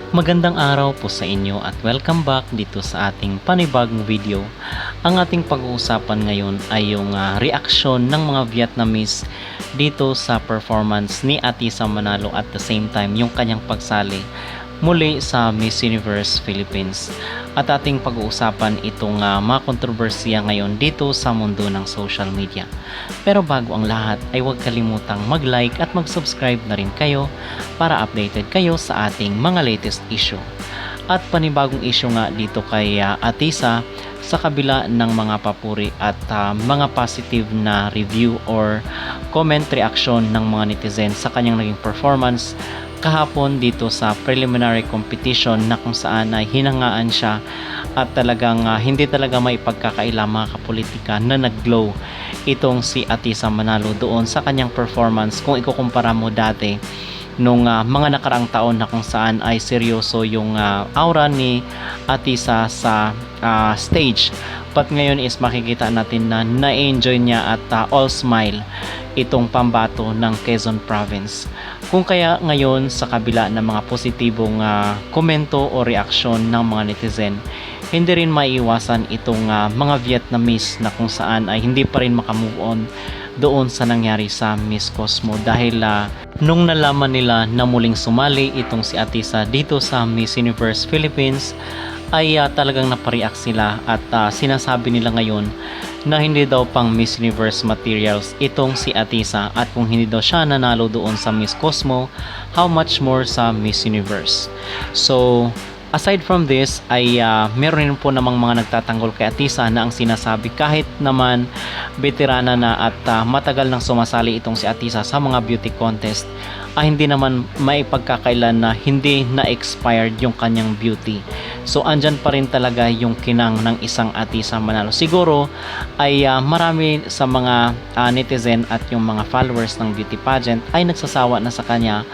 Magandang araw po sa inyo at welcome back dito sa ating panibagong video. Ang ating pag-uusapan ngayon ay yung reaksyon ng mga Vietnamese dito sa performance ni Atisa Manalo at the same time yung kanyang pagsali muli sa Miss Universe Philippines. At ating pag-uusapan itong mga kontrobersiya ngayon dito sa mundo ng social media. Pero bago ang lahat ay huwag kalimutang mag-like at mag-subscribe na rin kayo para updated kayo sa ating mga latest issue. At panibagong issue nga dito kay Atisa sa kabila ng mga papuri at mga positive na review or comment reaction ng mga netizen sa kanyang naging performance kahapon dito sa preliminary competition na kung saan ay hinangaan siya at talagang hindi talaga may pagkakaila mga kapolitika na nag-glow itong si Atisa Manalo doon sa kanyang performance kung ikukumpara mo dati nung mga nakaraang taon na kung saan ay seryoso yung aura ni Atisa sa stage. But ngayon is makikita natin na na-enjoy niya at all smile itong pambato ng Quezon Province. Kung kaya ngayon sa kabila ng mga positibong komento o reaksyon ng mga netizen, hindi rin maiiwasan itong mga Vietnamese na kung saan ay hindi pa rin makamove on doon sa nangyari sa Miss Cosmo dahil nung nalaman nila na muling sumali itong si Atisa dito sa Miss Universe Philippines ay talagang napareact sila at sinasabi nila ngayon na hindi daw pang Miss Universe materials itong si Atisa at kung hindi daw siya nanalo doon sa Miss Cosmo, how much more sa Miss Universe. So aside from this ay meron rin po namang mga nagtatanggol kay Atisa na ang sinasabi kahit naman veterana na at matagal nang sumasali itong si Atisa sa mga beauty contest ay hindi naman may pagkakailan na hindi na-expired yung kanyang beauty. So andyan pa rin talaga yung kinang ng isang Atisa Manalo. Siguro ay marami sa mga netizen at yung mga followers ng beauty pageant ay nagsasawa na sa kanya.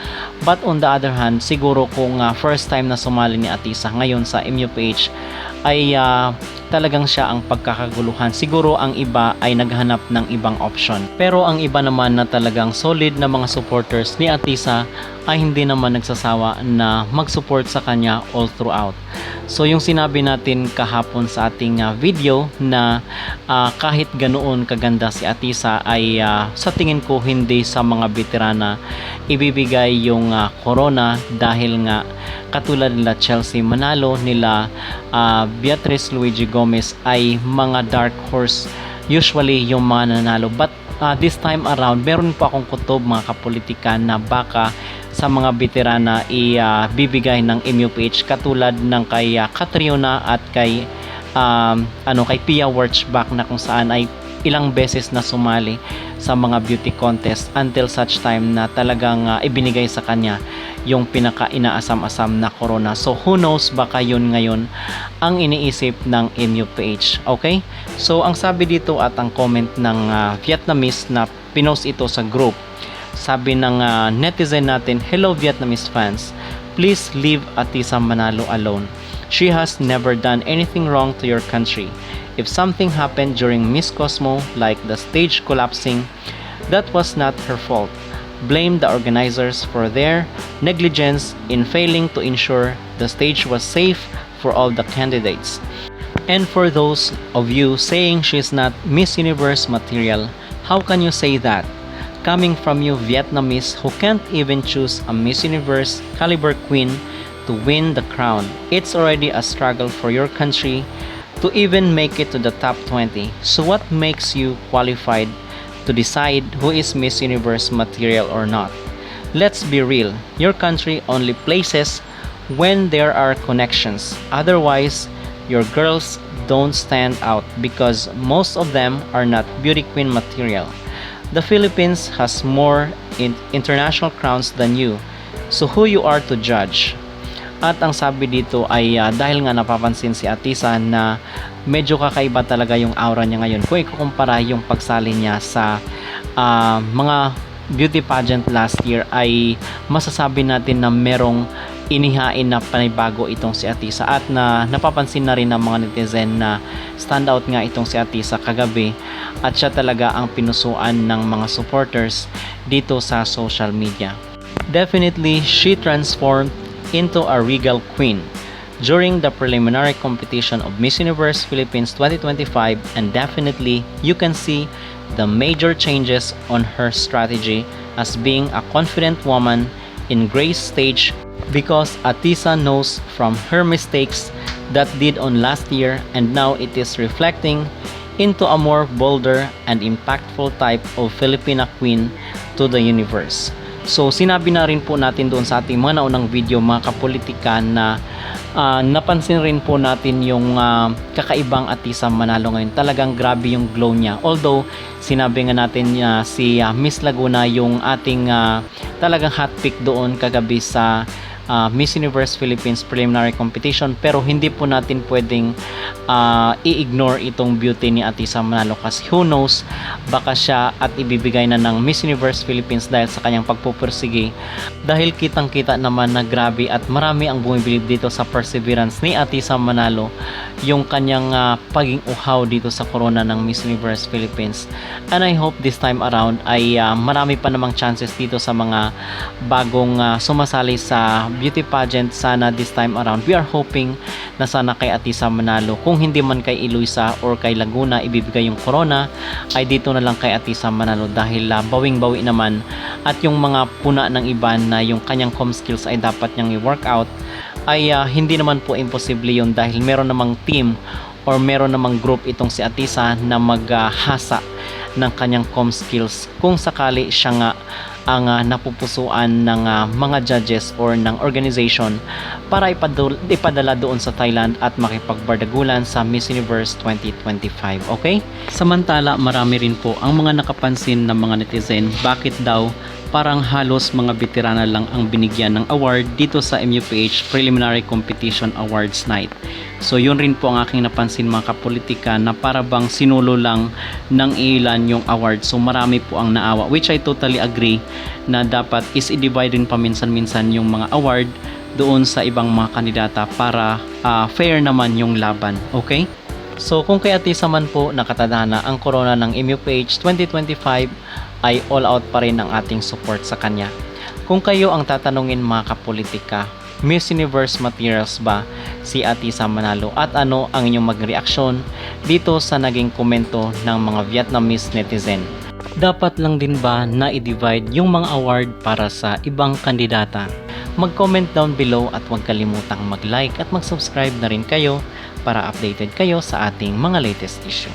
But on the other hand, siguro kung first time na sumali ni Atisa ngayon sa MUPH ay talagang siya ang pagkakaguluhan. Siguro ang iba ay naghanap ng ibang option. Pero ang iba naman na talagang solid na mga supporters ni Atisa ay hindi naman nagsasawa na mag-support sa kanya all throughout. So yung sinabi natin kahapon sa ating video na kahit ganoon kaganda si Atisa ay sa tingin ko hindi sa mga veterana ibibigay yung corona dahil nga katulad nila Chelsea Manalo, nila Beatrice Luigi Gomez ay mga dark horse usually yung mga nanalo. But this time around meron pa akong kutob mga kapolitika na baka sa mga veterana ibibigay ng MUPH katulad ng kay Catriona at kay kay Pia Wurtzbach na kung saan ay ilang beses na sumali sa mga beauty contest until such time na talagang ibinigay sa kanya yung pinaka inaasam-asam na corona. So who knows, baka yun ngayon ang iniisip ng MUPH. Okay? So ang sabi dito at ang comment ng Vietnamese na pinost ito sa group, sabi ng netizen natin, "Hello Vietnamese fans, please leave Atisa Manalo alone. She has never done anything wrong to your country. If something happened during Miss Cosmo like the stage collapsing, that was not her fault. Blame the organizers for their negligence in failing to ensure the stage was safe for all the candidates. And for those of you saying she's not Miss Universe material, how can you say that? Coming from you Vietnamese who can't even choose a Miss Universe caliber queen to win the crown. It's already a struggle for your country to even make it to the top 20. So what makes you qualified to decide who is Miss Universe material or not? Let's be real. Your country only places when there are connections. Otherwise, your girls don't stand out because most of them are not beauty queen material. The Philippines has more international crowns than you. So who you are to judge?" At ang sabi dito ay dahil nga napapansin si Atisa na medyo kakaiba talaga yung aura niya ngayon kung ikukumpara yung pagsali niya sa mga beauty pageant last year ay masasabi natin na merong inihain na panibago itong si Atisa at na napapansin na rin ng mga netizen na standout nga itong si Atisa kagabi at siya talaga ang pinusuan ng mga supporters dito sa social media. Definitely, she transformed into a regal queen during the preliminary competition of Miss Universe Philippines 2025, and definitely you can see the major changes on her strategy as being a confident woman in Grace stage, because Atisa knows from her mistakes that did on last year, and now it is reflecting into a more bolder and impactful type of Filipina queen to the universe. So sinabi na rin po natin doon sa ating mga naunang video mga kapolitika na napansin rin po natin yung kakaibang Atisa Manalo ngayon. Talagang grabe yung glow niya. Although sinabi nga natin si Miss Laguna yung ating talagang hot pick doon kagabi sa Miss Universe Philippines preliminary competition, pero hindi po natin pwedeng i-ignore itong beauty ni Atisa Manalo kasi who knows, baka siya at ibibigay na ng Miss Universe Philippines dahil sa kanyang pagpupursige, dahil kitang kita naman na grabe at marami ang bumibilib dito sa perseverance ni Atisa Manalo, yung kanyang paging uhaw dito sa corona ng Miss Universe Philippines. And I hope this time around ay marami pa namang chances dito sa mga bagong sumasali sa beauty pageant. Sana this time around we are hoping na sana kay Atisa Manalo, kung hindi man kay Eloisa or kay Laguna ibibigay yung corona, ay dito na lang kay Atisa Manalo dahil bawing-bawi naman, at yung mga puna ng iba na yung kanyang com skills ay dapat niyang i-workout ay hindi naman po imposible yun dahil meron namang team or meron namang group itong si Atisa na maghasa ng kanyang com skills kung sakali siya nga ang napupusuan ng mga judges or ng organization para ipadala doon sa Thailand at makipagbardagulan sa Miss Universe 2025. Okay? Samantala, marami rin po ang mga nakapansin ng mga netizen bakit daw parang halos mga veterana lang ang binigyan ng award dito sa MUPH Preliminary Competition Awards Night. So yun rin po ang aking napansin mga kapolitika, na para bang sinulo lang ng ilan yung award. So marami po ang naawa, which I totally agree na dapat is i-divide rin paminsan-minsan yung mga award doon sa ibang mga kandidata para fair naman yung laban. Okay? So kung kay Atisa man po nakatadhana ang corona ng MUPH 2025, ay all out pa rin ang ating support sa kanya. Kung kayo ang tatanungin mga kapolitika, Miss Universe materials ba si Atisa Manalo, at ano ang inyong magreaksyon dito sa naging komento ng mga Vietnamese netizen? Dapat lang din ba na i-divide yung mga award para sa ibang kandidata? Mag-comment down below at huwag kalimutang mag-like at mag-subscribe na rin kayo para updated kayo sa ating mga latest issue.